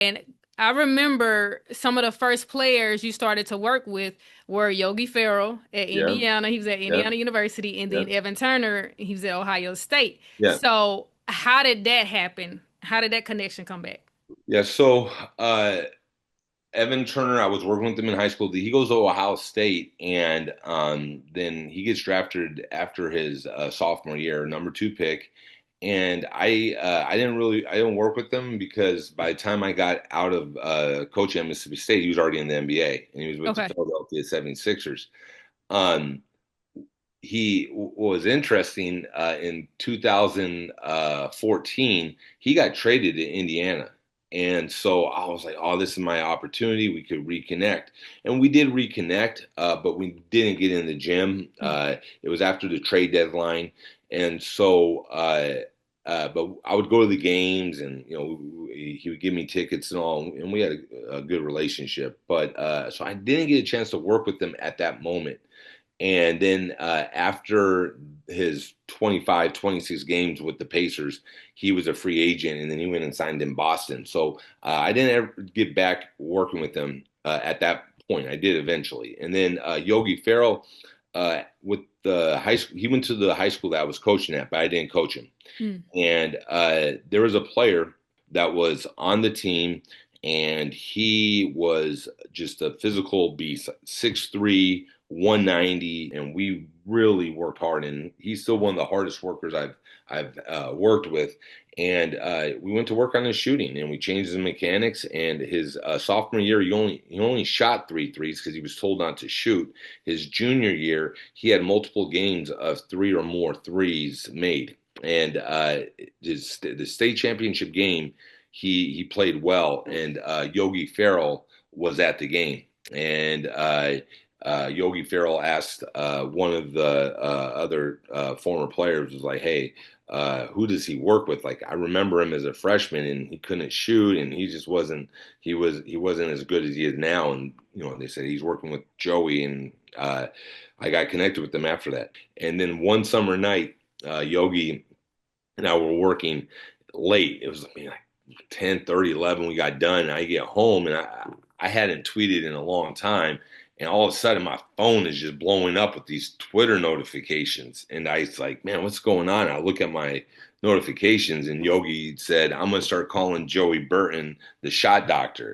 And I remember some of the first players you started to work with were Yogi Ferrell at Yeah, Indiana. He was at yeah, Indiana University, and yeah, then Evan Turner, he was at Ohio State. yeah, So, how did that happen? How did that connection come back? yeah. So Evan Turner, I was working with him in high school. He goes to Ohio State, and then he gets drafted after his sophomore year, number two pick. And I didn't work with him because by the time I got out of coaching at Mississippi State, he was already in the NBA and he was with the Okay. Philadelphia 76ers. Um, was interesting in 2014. He got traded to Indiana. And so I was like, oh, this is my opportunity. We could reconnect. And we did reconnect, but we didn't get in the gym. Hmm. It was after the trade deadline. And so, but I would go to the games and, he would give me tickets and all. And we had a good relationship. But so I didn't get a chance to work with them at that moment. And then after his 25, 26 games with the Pacers, he was a free agent and then he went and signed in Boston. So I didn't ever get back working with him at that point. I did eventually. And then Yogi Ferrell, with the high school, he went to the high school that I was coaching at, but I didn't coach him. Hmm. And there was a player that was on the team, and he was just a physical beast, 6'3", 190, and we really worked hard. And he's still one of the hardest workers I've worked with. And we went to work on his shooting, and we changed his mechanics. And his sophomore year, he only shot three threes because he was told not to shoot. His junior year, he had multiple games of three or more threes made. And the state championship game, he played well, and Yogi Ferrell was at the game, and Yogi Ferrell asked one of the other former players, was like, "Hey, who does he work with?" Like, I remember him as a freshman, and he couldn't shoot, and he just wasn't. He wasn't as good as he is now, and they said he's working with Joey, and I got connected with them after that. And then one summer night, Yogi and I were working late. It was like 10, 30, 11. We got done, and I get home, and I hadn't tweeted in a long time. And all of a sudden, my phone is just blowing up with these Twitter notifications. And I was like, man, what's going on? I look at my notifications, and Yogi said, I'm going to start calling Joey Burton the shot doctor.